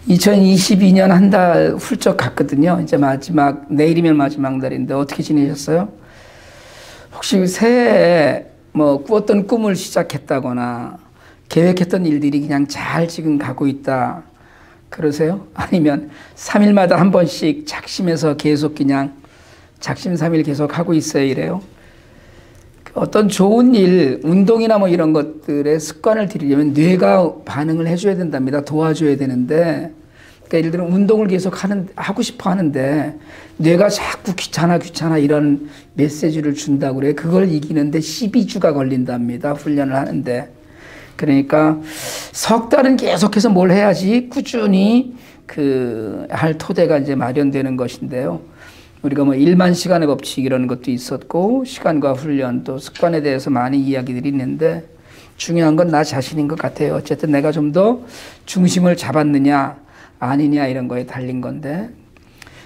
2022년 한 달 훌쩍 갔거든요. 이제 내일이면 마지막 날인데 어떻게 지내셨어요? 혹시 새해에 뭐 꾸었던 꿈을 시작했다거나 계획했던 일들이 그냥 잘 지금 가고 있다 그러세요? 아니면 3일마다 한 번씩 작심해서 계속 그냥 작심삼일 계속 하고 있어요 이래요? 어떤 좋은 일, 운동이나 뭐 이런 것들의 습관을 들이려면 뇌가 반응을 해줘야 된답니다. 도와줘야 되는데, 그러니까 예를 들어 운동을 계속 하고 싶어 하는데, 뇌가 자꾸 귀찮아 이런 메시지를 준다고 그래요. 그걸 이기는데 12주가 걸린답니다. 훈련을 하는데. 그러니까 석 달은 계속해서 뭘 해야지 꾸준히 할 토대가 이제 마련되는 것인데요. 우리가 뭐 1만 시간의 법칙 이런 것도 있었고 시간과 훈련 또 습관에 대해서 많은 이야기들이 있는데 중요한 건 나 자신인 것 같아요. 어쨌든 내가 좀 더 중심을 잡았느냐 아니냐 이런 거에 달린 건데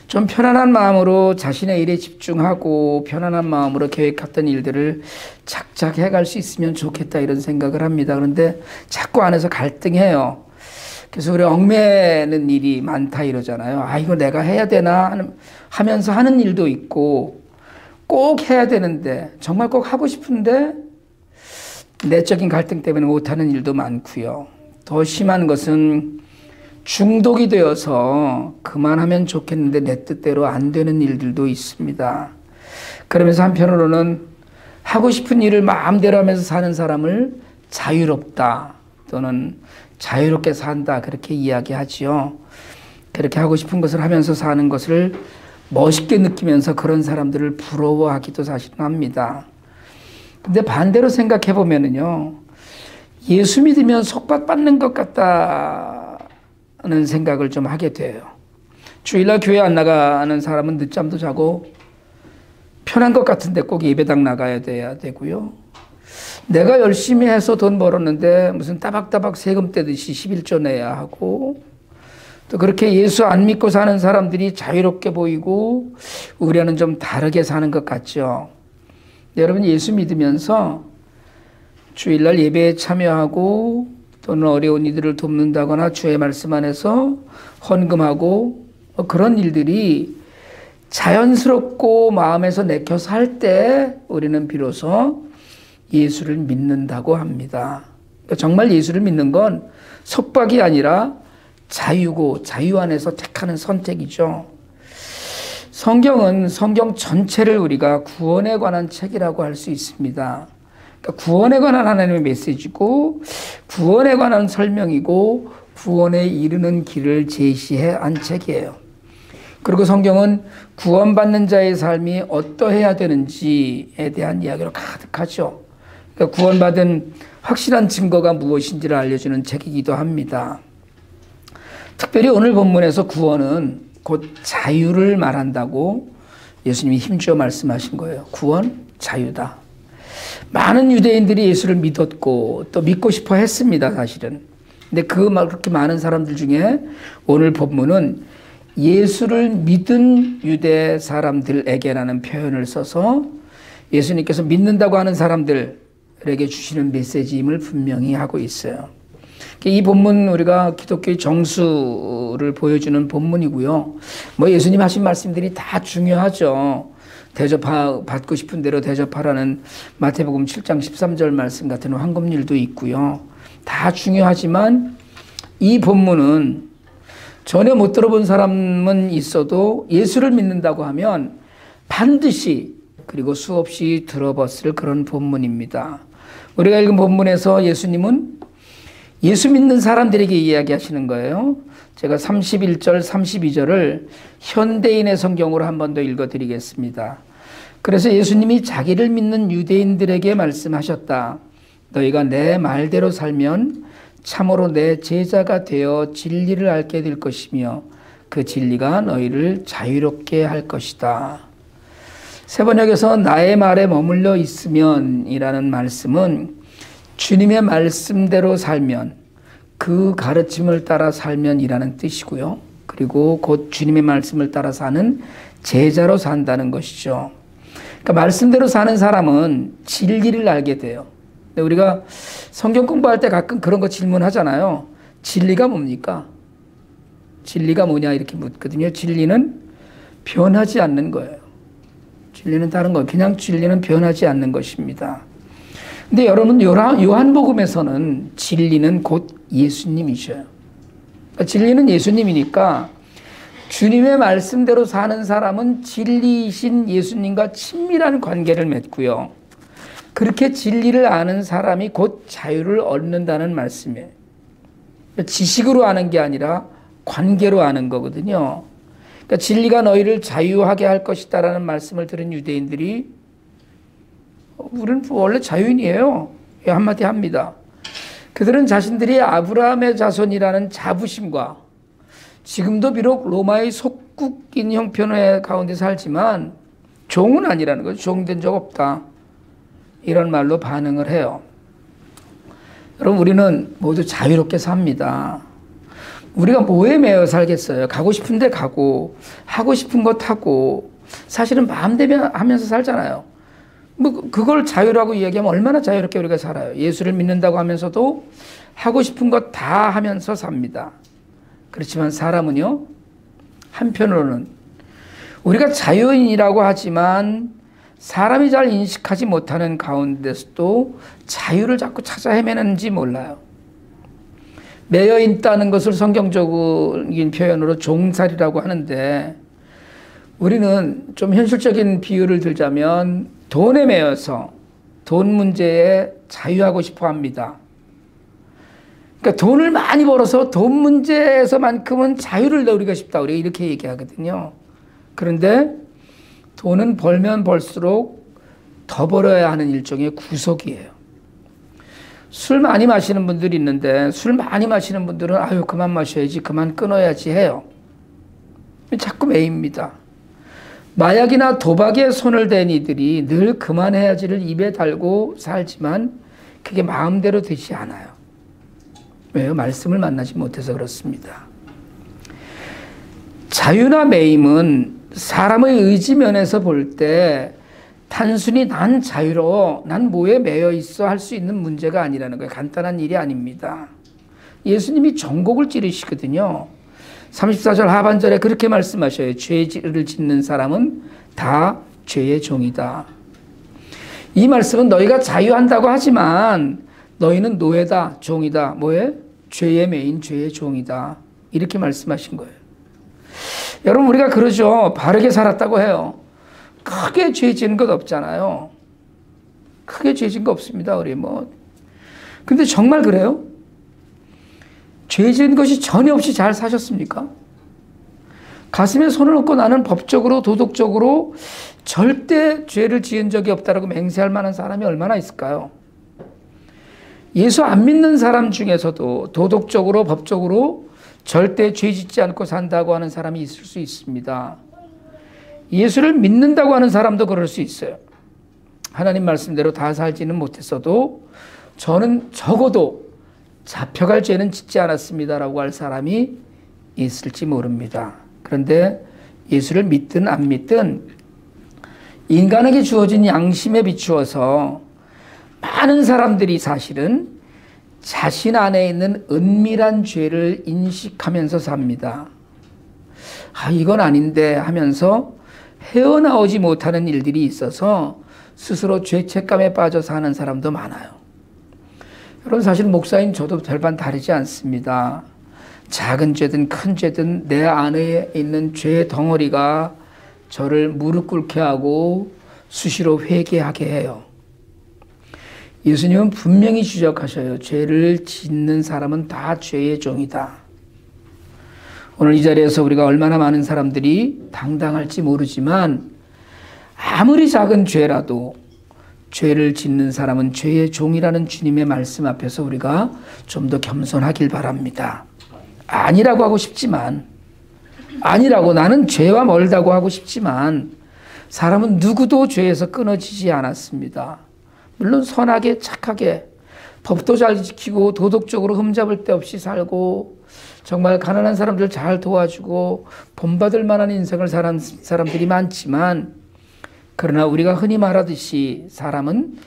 좀 편안한 마음으로 자신의 일에 집중하고 편안한 마음으로 계획했던 일들을 착착 해갈 수 있으면 좋겠다 이런 생각을 합니다. 그런데 자꾸 안에서 갈등해요. 그래서 우리 얽매는 일이 많다 이러잖아요. 아, 이거 내가 해야 되나 하면서 하는 일도 있고 꼭 해야 되는데 정말 꼭 하고 싶은데 내적인 갈등 때문에 못하는 일도 많고요. 더 심한 것은 중독이 되어서 그만하면 좋겠는데 내 뜻대로 안 되는 일들도 있습니다. 그러면서 한편으로는 하고 싶은 일을 마음대로 하면서 사는 사람을 자유롭다 또는 자유롭게 산다 그렇게 이야기하지요. 그렇게 하고 싶은 것을 하면서 사는 것을 멋있게 느끼면서 그런 사람들을 부러워하기도 사실은 합니다. 근데 반대로 생각해 보면은요, 예수 믿으면 속박받는 것 같다는 생각을 좀 하게 돼요. 주일날 교회 안 나가는 사람은 늦잠도 자고 편한 것 같은데 꼭 예배당 나가야 되고요. 내가 열심히 해서 돈 벌었는데 무슨 따박따박 세금 떼듯이 11조 내야 하고 또 그렇게 예수 안 믿고 사는 사람들이 자유롭게 보이고 우리와는 좀 다르게 사는 것 같죠. 여러분 예수 믿으면서 주일날 예배에 참여하고 또는 어려운 이들을 돕는다거나 주의 말씀 안에서 헌금하고 그런 일들이 자연스럽고 마음에서 내켜서 할 때 우리는 비로소 예수를 믿는다고 합니다. 정말 예수를 믿는 건 속박이 아니라 자유고 자유 안에서 택하는 선택이죠. 성경은 성경 전체를 우리가 구원에 관한 책이라고 할 수 있습니다. 그러니까 구원에 관한 하나님의 메시지고 구원에 관한 설명이고 구원에 이르는 길을 제시해 한 책이에요. 그리고 성경은 구원받는 자의 삶이 어떠해야 되는지에 대한 이야기로 가득하죠. 그러니까 구원받은 확실한 증거가 무엇인지를 알려주는 책이기도 합니다. 특별히 오늘 본문에서 구원은 곧 자유를 말한다고 예수님이 힘주어 말씀하신 거예요. 구원, 자유다. 많은 유대인들이 예수를 믿었고 또 믿고 싶어 했습니다, 사실은. 근데 그렇게 많은 사람들 중에 오늘 본문은 예수를 믿은 유대 사람들에게라는 표현을 써서 예수님께서 믿는다고 하는 사람들에게 주시는 메시지임을 분명히 하고 있어요. 이 본문 우리가 기독교의 정수를 보여주는 본문이고요. 뭐 예수님 하신 말씀들이 다 중요하죠. 받고 싶은 대로 대접하라는 마태복음 7장 13절 말씀 같은 황금률도 있고요. 다 중요하지만 이 본문은 전혀 못 들어본 사람은 있어도 예수를 믿는다고 하면 반드시 그리고 수없이 들어봤을 그런 본문입니다. 우리가 읽은 본문에서 예수님은 예수 믿는 사람들에게 이야기하시는 거예요. 제가 31절, 32절을 현대인의 성경으로 한 번 더 읽어드리겠습니다. 그래서 예수님이 자기를 믿는 유대인들에게 말씀하셨다. 너희가 내 말대로 살면 참으로 내 제자가 되어 진리를 알게 될 것이며 그 진리가 너희를 자유롭게 할 것이다. 세번역에서 나의 말에 머물러 있으면 이라는 말씀은 주님의 말씀대로 살면 그 가르침을 따라 살면 이라는 뜻이고요. 그리고 곧 주님의 말씀을 따라 사는 제자로 산다는 것이죠. 그러니까 말씀대로 사는 사람은 진리를 알게 돼요. 근데 우리가 성경 공부할 때 가끔 그런 거 질문하잖아요. 진리가 뭡니까? 진리가 뭐냐 이렇게 묻거든요. 진리는 변하지 않는 거예요. 진리는 다른 거예요. 그냥 진리는 변하지 않는 것입니다. 근데 여러분, 요한복음에서는 진리는 곧 예수님이셔요. 진리는 예수님이니까 주님의 말씀대로 사는 사람은 진리이신 예수님과 친밀한 관계를 맺고요. 그렇게 진리를 아는 사람이 곧 자유를 얻는다는 말씀이에요. 지식으로 아는 게 아니라 관계로 아는 거거든요. 그러니까 진리가 너희를 자유하게 할 것이다라는 말씀을 들은 유대인들이 우리는 원래 자유인이에요. 한마디 합니다. 그들은 자신들이 아브라함의 자손이라는 자부심과 지금도 비록 로마의 속국인 형편의 가운데 살지만 종은 아니라는 거죠. 종된 적 없다. 이런 말로 반응을 해요. 여러분, 우리는 모두 자유롭게 삽니다. 우리가 뭐에 매여 살겠어요? 가고 싶은 데 가고 하고 싶은 것 하고 사실은 마음대로 하면서 살잖아요. 뭐 그걸 자유라고 이야기하면 얼마나 자유롭게 우리가 살아요. 예수를 믿는다고 하면서도 하고 싶은 것 다 하면서 삽니다. 그렇지만 사람은요, 한편으로는 우리가 자유인이라고 하지만 사람이 잘 인식하지 못하는 가운데서도 자유를 자꾸 찾아 헤매는지 몰라요. 매여 있다는 것을 성경적인 표현으로 종살이라고 하는데, 우리는 좀 현실적인 비유를 들자면 돈에 매여서 돈 문제에 자유하고 싶어 합니다. 그러니까 돈을 많이 벌어서 돈 문제에서만큼은 자유를 누리고 싶다, 우리가 이렇게 얘기하거든요. 그런데 돈은 벌면 벌수록 더 벌어야 하는 일종의 구속이에요. 술 많이 마시는 분들이 있는데 술 많이 마시는 분들은 아유 그만 마셔야지, 그만 끊어야지 해요. 자꾸 매입니다. 마약이나 도박에 손을 댄 이들이 늘 그만해야지를 입에 달고 살지만 그게 마음대로 되지 않아요. 왜요? 말씀을 만나지 못해서 그렇습니다. 자유나 매임은 사람의 의지 면에서 볼 때 단순히 난 자유로워, 난 뭐에 매여 있어 할 수 있는 문제가 아니라는 거예요. 간단한 일이 아닙니다. 예수님이 전곡을 찌르시거든요. 34절 하반절에 그렇게 말씀하셔요. 죄를 짓는 사람은 다 죄의 종이다. 이 말씀은 너희가 자유한다고 하지만 너희는 노예다, 종이다. 뭐에? 죄의 매인, 죄의 종이다. 이렇게 말씀하신 거예요. 여러분, 우리가 그러죠. 바르게 살았다고 해요. 크게 죄 지은 것 없잖아요. 크게 죄 지은 거 없습니다. 우리 뭐. 근데 정말 그래요? 죄 지은 것이 전혀 없이 잘 사셨습니까? 가슴에 손을 얹고 나는 법적으로, 도덕적으로 절대 죄를 지은 적이 없다라고 맹세할 만한 사람이 얼마나 있을까요? 예수 안 믿는 사람 중에서도 도덕적으로, 법적으로 절대 죄 짓지 않고 산다고 하는 사람이 있을 수 있습니다. 예수를 믿는다고 하는 사람도 그럴 수 있어요. 하나님 말씀대로 다 살지는 못했어도 저는 적어도 잡혀갈 죄는 짓지 않았습니다라고 할 사람이 있을지 모릅니다. 그런데 예수를 믿든 안 믿든 인간에게 주어진 양심에 비추어서 많은 사람들이 사실은 자신 안에 있는 은밀한 죄를 인식하면서 삽니다. 아, 이건 아닌데 하면서 헤어나오지 못하는 일들이 있어서 스스로 죄책감에 빠져 사는 사람도 많아요. 여러분, 사실 목사인 저도 별반 다르지 않습니다. 작은 죄든 큰 죄든 내 안에 있는 죄의 덩어리가 저를 무릎 꿇게 하고 수시로 회개하게 해요. 예수님은 분명히 지적하셔요. 죄를 짓는 사람은 다 죄의 종이다. 오늘 이 자리에서 우리가 얼마나 많은 사람들이 당당할지 모르지만 아무리 작은 죄라도 죄를 짓는 사람은 죄의 종이라는 주님의 말씀 앞에서 우리가 좀 더 겸손하길 바랍니다. 아니라고 하고 싶지만, 아니라고, 나는 죄와 멀다고 하고 싶지만 사람은 누구도 죄에서 끊어지지 않았습니다. 물론 선하게 착하게 법도 잘 지키고 도덕적으로 흠잡을 데 없이 살고 정말 가난한 사람들 잘 도와주고 본받을 만한 인생을 산 사람들이 많지만, 그러나 우리가 흔히 말하듯이 사람은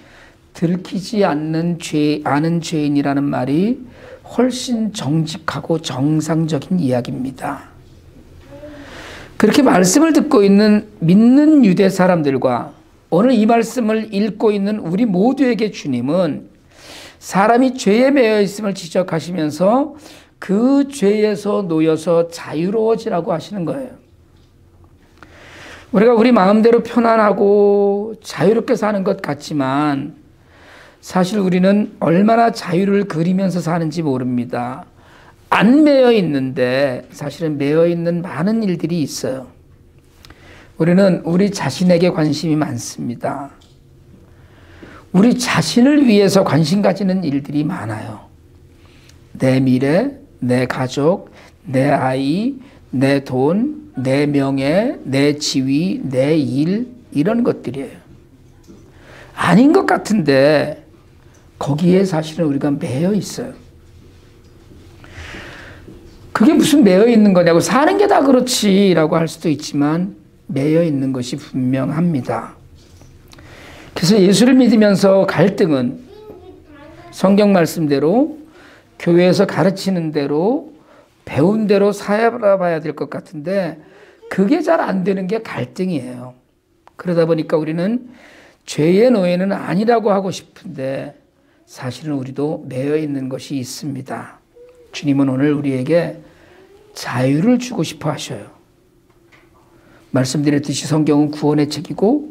들키지 않는 아는 죄인이라는 말이 훨씬 정직하고 정상적인 이야기입니다. 그렇게 말씀을 듣고 있는 믿는 유대 사람들과 오늘 이 말씀을 읽고 있는 우리 모두에게 주님은 사람이 죄에 매여 있음을 지적하시면서 그 죄에서 놓여서 자유로워지라고 하시는 거예요. 우리가 우리 마음대로 편안하고 자유롭게 사는 것 같지만 사실 우리는 얼마나 자유를 그리면서 사는지 모릅니다. 안 매여 있는데 사실은 매여 있는 많은 일들이 있어요. 우리는 우리 자신에게 관심이 많습니다. 우리 자신을 위해서 관심 가지는 일들이 많아요. 내 미래, 내 가족, 내 아이, 내 돈, 내 명예, 내 지위, 내 일, 이런 것들이에요. 아닌 것 같은데 거기에 사실은 우리가 매여 있어요. 그게 무슨 매여 있는 거냐고, 사는 게 다 그렇지라고 할 수도 있지만 매여 있는 것이 분명합니다. 그래서 예수를 믿으면서 갈등은 성경 말씀대로 교회에서 가르치는 대로 배운 대로 살아봐야 될 것 같은데 그게 잘 안 되는 게 갈등이에요. 그러다 보니까 우리는 죄의 노예는 아니라고 하고 싶은데 사실은 우리도 매여 있는 것이 있습니다. 주님은 오늘 우리에게 자유를 주고 싶어 하셔요. 말씀드렸듯이 성경은 구원의 책이고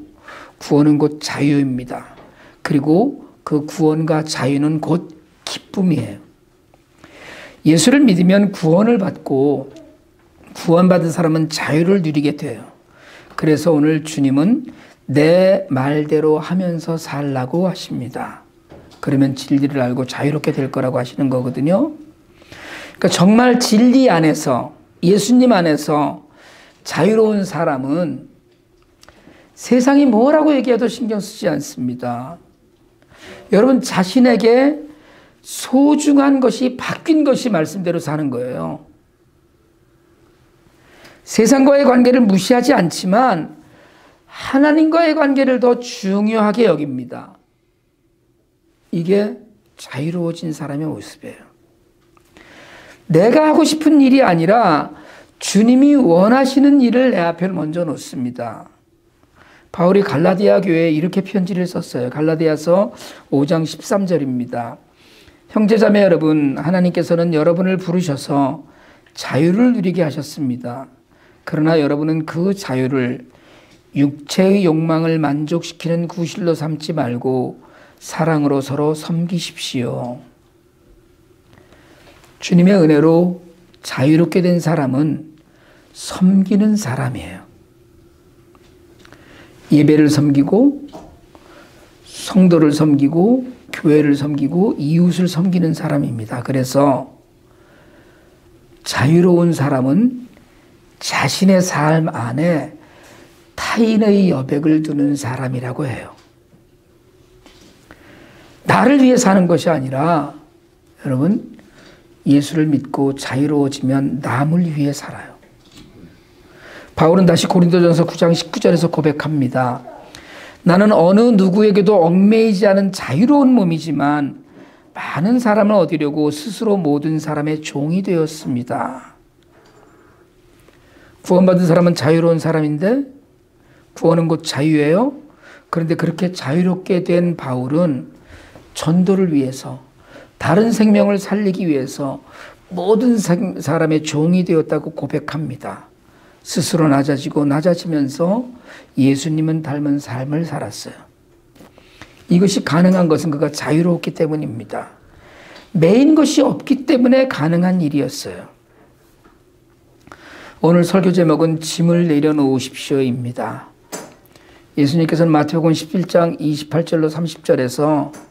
구원은 곧 자유입니다. 그리고 그 구원과 자유는 곧 기쁨이에요. 예수를 믿으면 구원을 받고 구원받은 사람은 자유를 누리게 돼요. 그래서 오늘 주님은 내 말대로 하면서 살라고 하십니다. 그러면 진리를 알고 자유롭게 될 거라고 하시는 거거든요. 그러니까 정말 진리 안에서, 예수님 안에서 자유로운 사람은 세상이 뭐라고 얘기해도 신경 쓰지 않습니다. 여러분, 자신에게 소중한 것이 바뀐 것이 말씀대로 사는 거예요. 세상과의 관계를 무시하지 않지만 하나님과의 관계를 더 중요하게 여깁니다. 이게 자유로워진 사람의 모습이에요. 내가 하고 싶은 일이 아니라 주님이 원하시는 일을 내 앞에 먼저 놓습니다. 바울이 갈라디아 교회에 이렇게 편지를 썼어요. 갈라디아서 5장 13절입니다. 형제자매 여러분, 하나님께서는 여러분을 부르셔서 자유를 누리게 하셨습니다. 그러나 여러분은 그 자유를 육체의 욕망을 만족시키는 구실로 삼지 말고 사랑으로 서로 섬기십시오. 주님의 은혜로 자유롭게 된 사람은 섬기는 사람이에요. 예배를 섬기고 성도를 섬기고 교회를 섬기고 이웃을 섬기는 사람입니다. 그래서 자유로운 사람은 자신의 삶 안에 타인의 여백을 두는 사람이라고 해요. 나를 위해 사는 것이 아니라 여러분, 예수를 믿고 자유로워지면 남을 위해 살아요. 바울은 다시 고린도전서 9장 19절에서 고백합니다. 나는 어느 누구에게도 얽매이지 않은 자유로운 몸이지만 많은 사람을 얻으려고 스스로 모든 사람의 종이 되었습니다. 구원받은 사람은 자유로운 사람인데 구원은 곧 자유예요. 그런데 그렇게 자유롭게 된 바울은 전도를 위해서, 다른 생명을 살리기 위해서 모든 사람의 종이 되었다고 고백합니다. 스스로 낮아지면서 예수님은 닮은 삶을 살았어요. 이것이 가능한 것은 그가 자유로웠기 때문입니다. 매인 것이 없기 때문에 가능한 일이었어요. 오늘 설교 제목은 짐을 내려놓으십시오입니다. 예수님께서는 마태복음 11장 28절로 30절에서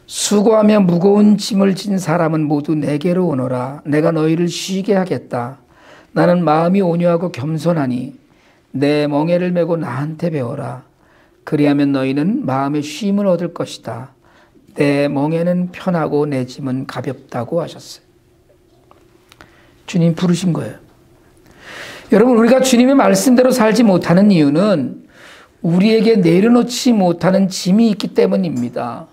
수고하며 무거운 짐을 진 사람은 모두 내게로 오너라. 내가 너희를 쉬게 하겠다. 나는 마음이 온유하고 겸손하니 내 멍에를 메고 나한테 배워라. 그리하면 너희는 마음의 쉼을 얻을 것이다. 내 멍에는 편하고 내 짐은 가볍다고 하셨어요. 주님 부르신 거예요. 여러분, 우리가 주님의 말씀대로 살지 못하는 이유는 우리에게 내려놓지 못하는 짐이 있기 때문입니다.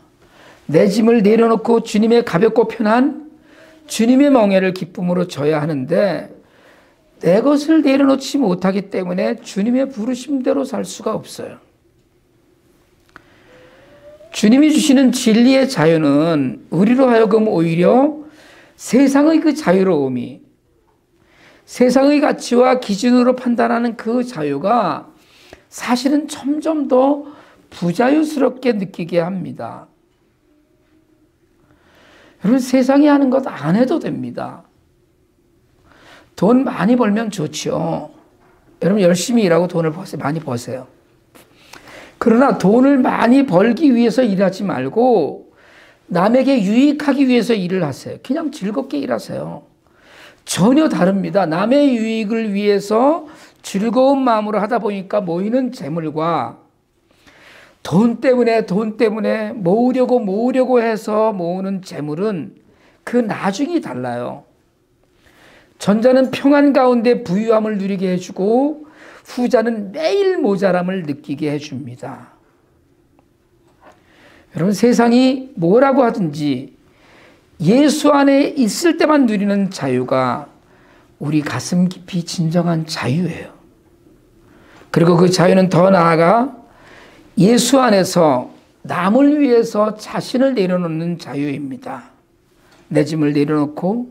내 짐을 내려놓고 주님의 가볍고 편한 주님의 멍에를 기쁨으로 져야 하는데 내 것을 내려놓지 못하기 때문에 주님의 부르심대로 살 수가 없어요. 주님이 주시는 진리의 자유는 우리로 하여금 오히려 세상의 그 자유로움이, 세상의 가치와 기준으로 판단하는 그 자유가 사실은 점점 더 부자유스럽게 느끼게 합니다. 여러분, 세상이 하는 것 안 해도 됩니다. 돈 많이 벌면 좋죠. 여러분, 열심히 일하고 돈을 많이 버세요. 그러나 돈을 많이 벌기 위해서 일하지 말고 남에게 유익하기 위해서 일을 하세요. 그냥 즐겁게 일하세요. 전혀 다릅니다. 남의 유익을 위해서 즐거운 마음으로 하다 보니까 모이는 재물과 돈 때문에 모으려고 해서 모으는 재물은 그 나중이 달라요. 전자는 평안 가운데 부유함을 누리게 해주고 후자는 매일 모자람을 느끼게 해줍니다. 여러분, 세상이 뭐라고 하든지 예수 안에 있을 때만 누리는 자유가 우리 가슴 깊이 진정한 자유예요. 그리고 그 자유는 더 나아가 예수 안에서 남을 위해서 자신을 내려놓는 자유입니다. 내 짐을 내려놓고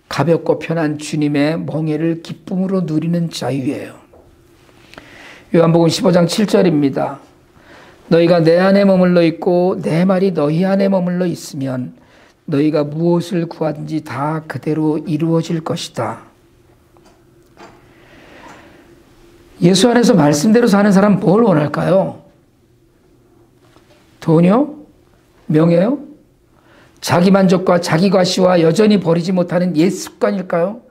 가볍고 편한 주님의 멍에를 기쁨으로 누리는 자유예요. 요한복음 15장 7절입니다. 너희가 내 안에 머물러 있고 내 말이 너희 안에 머물러 있으면 너희가 무엇을 구하든지 다 그대로 이루어질 것이다. 예수 안에서 말씀대로 사는 사람 뭘 원할까요? 돈이요? 명예요? 자기만족과 자기과시와 여전히 버리지 못하는 옛 습관일까요?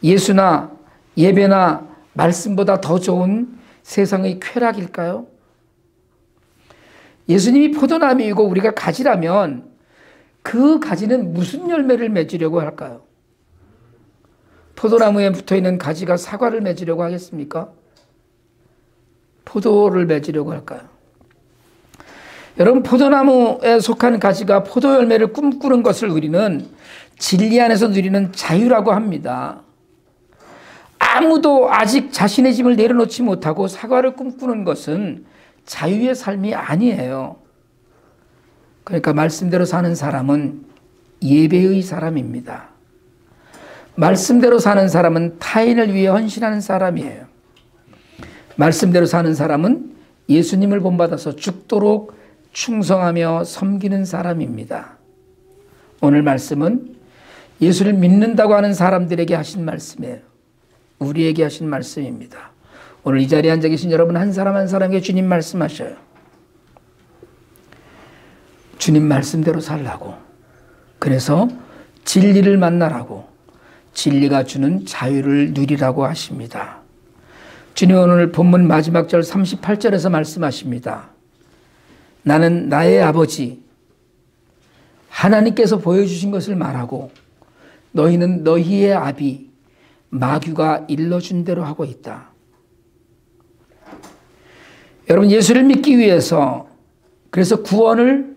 예수나 예배나 말씀보다 더 좋은 세상의 쾌락일까요? 예수님이 포도나무이고 우리가 가지라면 그 가지는 무슨 열매를 맺으려고 할까요? 포도나무에 붙어있는 가지가 사과를 맺으려고 하겠습니까? 포도를 맺으려고 할까요? 여러분, 포도나무에 속한 가지가 포도 열매를 꿈꾸는 것을 우리는 진리 안에서 누리는 자유라고 합니다. 아무도 아직 자신의 짐을 내려놓지 못하고 사과를 꿈꾸는 것은 자유의 삶이 아니에요. 그러니까 말씀대로 사는 사람은 예배의 사람입니다. 말씀대로 사는 사람은 타인을 위해 헌신하는 사람이에요. 말씀대로 사는 사람은 예수님을 본받아서 죽도록 충성하며 섬기는 사람입니다. 오늘 말씀은 예수를 믿는다고 하는 사람들에게 하신 말씀이에요. 우리에게 하신 말씀입니다. 오늘 이 자리에 앉아 계신 여러분 한 사람 한 사람에게 주님 말씀하셔요. 주님 말씀대로 살라고. 그래서 진리를 만나라고. 진리가 주는 자유를 누리라고 하십니다. 주님 오늘 본문 마지막 절 38절에서 말씀하십니다. 나는 나의 아버지 하나님께서 보여주신 것을 말하고 너희는 너희의 아비 마귀가 일러준 대로 하고 있다. 여러분, 예수를 믿기 위해서, 그래서 구원을,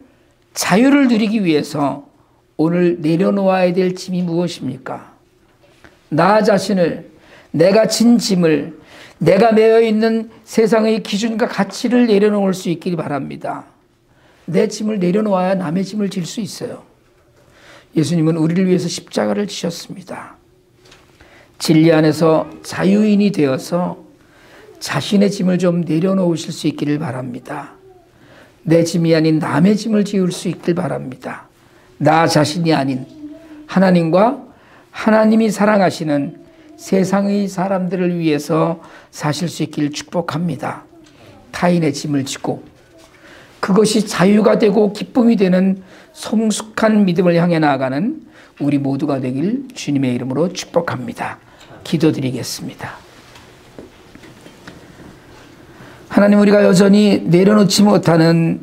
자유를 누리기 위해서 오늘 내려놓아야 될 짐이 무엇입니까? 나 자신을, 내가 진 짐을, 내가 매여 있는 세상의 기준과 가치를 내려놓을 수 있기를 바랍니다. 내 짐을 내려놓아야 남의 짐을 질 수 있어요. 예수님은 우리를 위해서 십자가를 지셨습니다. 진리 안에서 자유인이 되어서 자신의 짐을 좀 내려놓으실 수 있기를 바랍니다. 내 짐이 아닌 남의 짐을 지을 수 있기를 바랍니다. 나 자신이 아닌 하나님과 하나님이 사랑하시는 세상의 사람들을 위해서 사실 수 있기를 축복합니다. 타인의 짐을 지고 그것이 자유가 되고 기쁨이 되는 성숙한 믿음을 향해 나아가는 우리 모두가 되길 주님의 이름으로 축복합니다. 기도드리겠습니다. 하나님, 우리가 여전히 내려놓지 못하는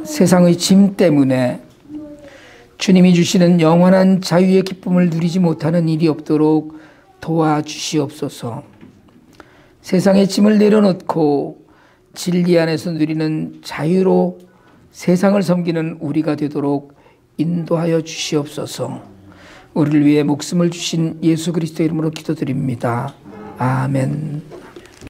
세상의 짐 때문에 주님이 주시는 영원한 자유의 기쁨을 누리지 못하는 일이 없도록 도와주시옵소서. 세상의 짐을 내려놓고 진리 안에서 누리는 자유로 세상을 섬기는 우리가 되도록 인도하여 주시옵소서. 우리를 위해 목숨을 주신 예수 그리스도 이름으로 기도드립니다. 아멘.